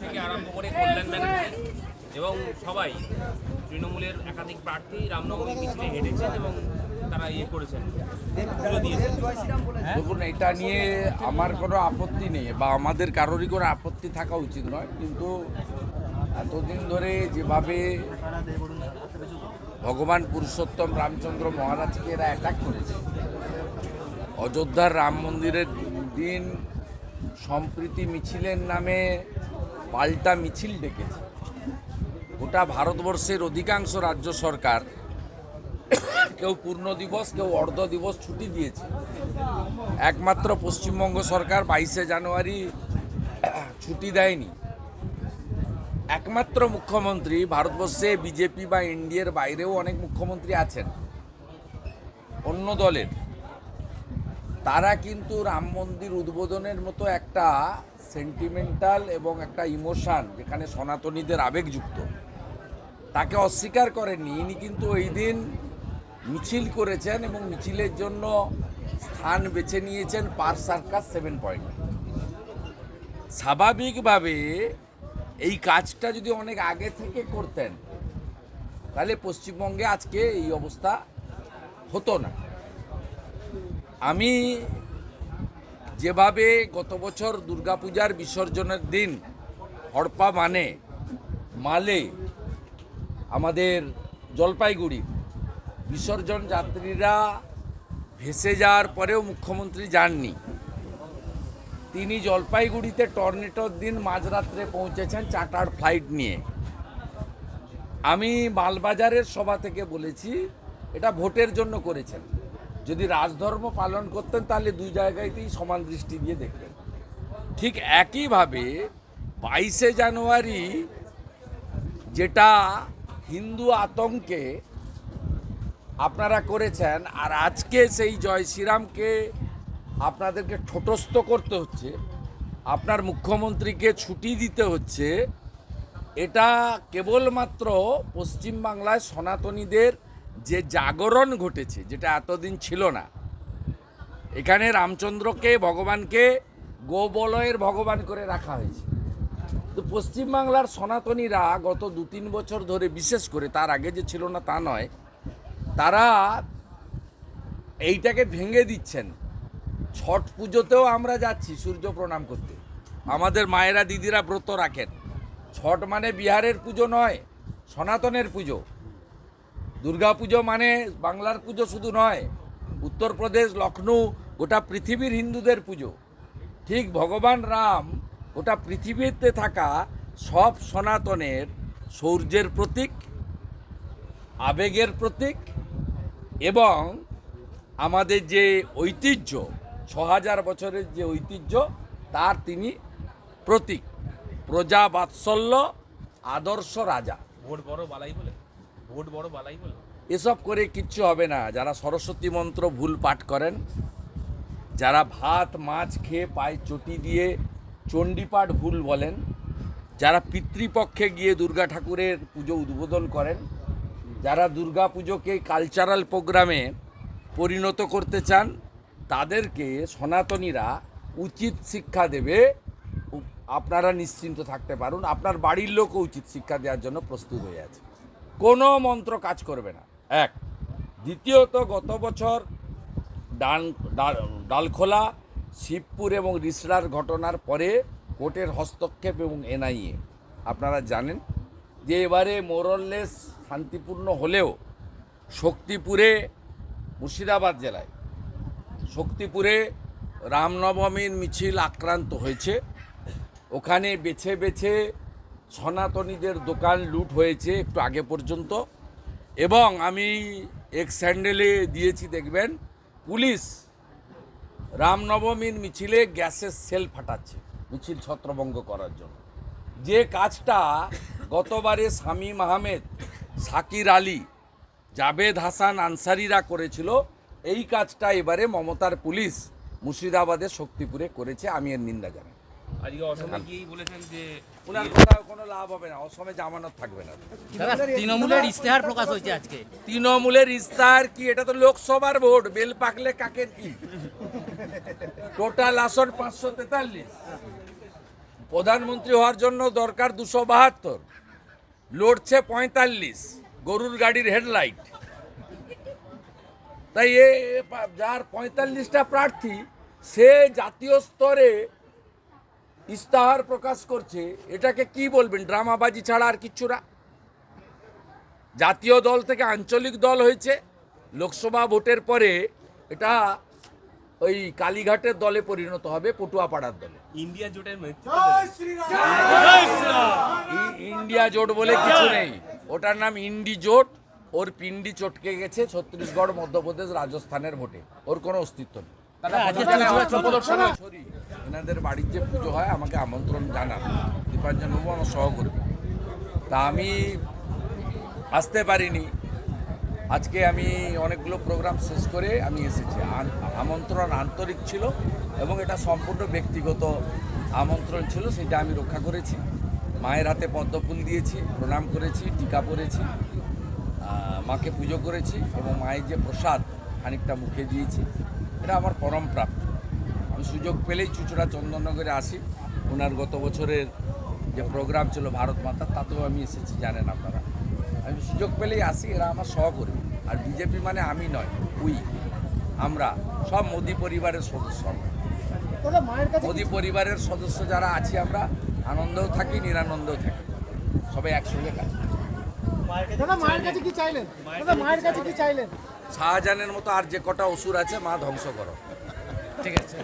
থেকে আরম্ভ করে কল্যাণ ব্যানার্জি এবং সবাই তৃণমূলের একাধিক প্রার্থী রামনবমী মিছিলে হেঁটেছেন এবং তারা করেছেন। দেখুন, এটা নিয়ে আমার কোনো আপত্তি নেই বা আমাদের কারোরই কোনো আপত্তি থাকা উচিত নয়, কিন্তু এতদিন ধরে যেভাবে ভগবান পুরুষোত্তম রামচন্দ্র মহারাজকে এরা অ্যাটাক করেছে, অযোধ্যার রাম মন্দিরের দিন সম্প্রীতি মিছিলের নামে পাল্টা মিছিল ডেকেছে। গোটা ভারতবর্ষের অধিকাংশ রাজ্য সরকার কেউ পূর্ণ দিবস কেউ অর্ধ দিবস ছুটি দিয়েছে। একমাত্র পশ্চিমবঙ্গ সরকার 22শে জানুয়ারি ছুটি দেয়নি। একমাত্র মুখ্যমন্ত্রী, ভারতবর্ষে বিজেপি বা এনডিএর বাইরেও অনেক মুখ্যমন্ত্রী আছেন অন্য দলের, তারা কিন্তু রাম মন্দির উদ্বোধনের মতো একটা সেন্টিমেন্টাল এবং একটা ইমোশন যেখানে সনাতনীদের আবেগযুক্ত, তাকে অস্বীকার করেননি। ইনি কিন্তু ওই দিন মিছিল করেছেন এবং মিছিলের জন্য স্থান বেছে নিয়েছেন পার্ক সার্কাস 7 পয়েন্ট। স্বাভাবিকভাবে এই কাজটা যদি অনেক আগে থেকে করতেন তাহলে পশ্চিমবঙ্গে আজকে এই অবস্থা হতো না। আমি যেভাবে গত বছর দুর্গাপূজার বিসর্জনের দিন হড়পা মালে আমাদের জলপাইগুড়ি বিসর্জন যাত্রীরা ভেসে যাওয়ার পরেও মুখ্যমন্ত্রী যাননি, তিনি জলপাইগুড়িতে টর্নেডোর দিন মাঝরাত্রে পৌঁছেছেন চার্টার্ড ফ্লাইট নিয়ে। আমি মালবাজারের সভা থেকে বলেছি এটা ভোটের জন্য করেছেন, যদি রাজধর্ম পালন করতেন তাহলে দুই জায়গাতেই সমান দৃষ্টি দিয়ে দেখতেন। ঠিক একইভাবে 22শে জানুয়ারি যেটা হিন্দু আতঙ্কে আপনারা করেছেন, আর আজকে সেই জয় শ্রীরামকে আপনাদেরকে ঠোঁটস্থ করতে হচ্ছে, আপনার মুখ্যমন্ত্রীকে ছুটি দিতে হচ্ছে, এটা কেবলমাত্র পশ্চিমবাংলায় সনাতনীদের যে জাগরণ ঘটেছে, যেটা এতদিন ছিল না। এখানে রামচন্দ্রকে ভগবানকে গোবলয়ের ভগবান করে রাখা হয়েছে। তো পশ্চিমবাংলার সনাতনীরা গত 2-3 বছর ধরে, বিশেষ করে তার আগে যে ছিল না তা নয়, তারা এইটাকে ভেঙে দিচ্ছেন। ছট পুজোতেও আমরা যাচ্ছি সূর্য প্রণাম করতে, আমাদের মায়েরা দিদিরা ব্রত রাখেন। ছট মানে বিহারের পুজো নয়, সনাতনের পুজো। দুর্গা পুজো মানে বাংলার পুজো শুধু নয়, উত্তরপ্রদেশ, লখনৌ, গোটা পৃথিবীর হিন্দুদের পুজো। ঠিক ভগবান রাম গোটা পৃথিবীতে থাকা সব সনাতনের শৌর্যের প্রতীক, আবেগের প্রতীক, এবং আমাদের যে ঐতিহ্য, 6000 বছরের যে ঐতিহ্য, তার তিনি প্রতীক। প্রজা বাৎসল্য, আদর্শ রাজা। ভোট বড় বালাই বলে, ভোট বড় বালাই বলে এসব করে কিচ্ছু হবে না। যারা সরস্বতী মন্ত্র ভুল পাঠ করেন, যারা ভাত মাছ খেয়ে পায়ে চটি দিয়ে চণ্ডীপাঠ ভুল বলেন, যারা পিতৃপক্ষে গিয়ে দুর্গা ঠাকুরের পুজো উদ্বোধন করেন, যারা দুর্গা পুজোকে কালচারাল প্রোগ্রামে পরিণত করতে চান, তাদেরকে সনাতনীরা উচিত শিক্ষা দেবে। আপনারা নিশ্চিন্ত থাকতে পারুন, আপনার বাড়ির লোকও উচিত শিক্ষা দেওয়ার জন্য প্রস্তুত হয়ে আছে। কোনো মন্ত্র কাজ করবে না, এক। দ্বিতীয়ত, গত বছর ডালখোলা, শিবপুর এবং রিসরার ঘটনার পরে কোর্টের হস্তক্ষেপ এবং এনআইএ আপনারা জানেন যে এবারে মোরললেস শান্তিপূর্ণ হলেও শক্তিপুরে, মুর্শিদাবাদ জেলায় শক্তিপুরে রামনবমীর মিছিল আক্রান্ত হয়েছে। ওখানে বেছে বেছে সনাতনীদের দোকান লুট হয়েছে একটু আগে পর্যন্ত, এবং আমি এক্স হ্যান্ডেলে দিয়েছি দেখবেন, পুলিশ রামনবমীর মিছিলে গ্যাসের সেল ফাটাচ্ছে মিছিল ছত্রভঙ্গ করার জন্য। যে কাজটা গতবারে শামীম আহমেদ, শাকির আলী, জাভেদ হাসান আনসারিরা করেছিল, এই কাজটা এবারে মমতার পুলিশ মুর্শিদাবাদের শক্তিপুরে করেছে। আমি এর নিন্দা জানাই। আজকে অসমে কি বলেছেন যে ওনার কথা কোনো লাভ হবে না, অসমে জামানত থাকবে না। তৃণমূলের ইশতেহার প্রকাশ হয়েছে আজকে। তৃণমূলের ইস্তাহার কি? এটা তো লোকসভার ভোট, বেল পাকলে কাকের কি? টোটাল আসন 543, প্রধানমন্ত্রী হওয়ার জন্য দরকার 272, লড়ছে 45, গরুর গাড়ির হেডলাইট। তাই যার 45টা প্রার্থী, সে জাতীয় স্তরে ইস্তাহার প্রকাশ করছে, এটাকে কি বলবেন? ড্রামাবাজি ছাড়া আর কিচ্ছু না। জাতীয় দল থেকে আঞ্চলিক দল হয়েছে, লোকসভা ভোটের পরে এটা ওই কালীঘাটের দলে পরিণত হবে, পটুয়াপাড়ার দলে। ইন্ডিয়া জোটের ইন্ডিয়া জোট বলে কিছু নেই, ওটার নাম ইন্ডি জোট। ওর পিন্ডি চটকে গেছে ছত্তিশগড়, মধ্যপ্রদেশ, রাজস্থানের ভোটে, ওর কোনো অস্তিত্ব নেই। এনাদের বাড়ির যে পুজো হয় আমাকে আমন্ত্রণ জানান দীপাঞ্জনবাবু, আমার সহকর্মী, তা আমি আসতে পারিনি। আজকে আমি অনেকগুলো প্রোগ্রাম শেষ করে আমি এসেছি। আমন্ত্রণ আন্তরিক ছিল এবং এটা সম্পূর্ণ ব্যক্তিগত আমন্ত্রণ ছিল, সেটা আমি রক্ষা করেছি। মায়ের হাতে পদ্মফুল দিয়েছি, প্রণাম করেছি, টিকা পরেছি, মাকে পুজো করেছি এবং মায়ের যে প্রসাদ খানিকটা মুখে দিয়েছি, এটা আমার পরম প্রাপ্য। আমি সুযোগ পেলেই চুঁচুড়া চন্দননগরে আসি। ওনার গত বছরের যে প্রোগ্রাম ছিল ভারত মাতা, তাতেও আমি এসেছি, জানেন আপনারা। আমি সুযোগ পেলেই আসি, এরা আমার সহকর্মী। আর বিজেপি মানে আমি নয়, আমরা সব মোদি পরিবারের সদস্য। মোদি পরিবারের সদস্য যারা আছি আমরা, আনন্দেও থাকি, নিরানন্দেও থাকি, সবাই একসঙ্গে কাজ করি। শাহজাহানের মতো আর যে কটা অসুর আছে, মা ধ্বংস করো। ঠিক আছে।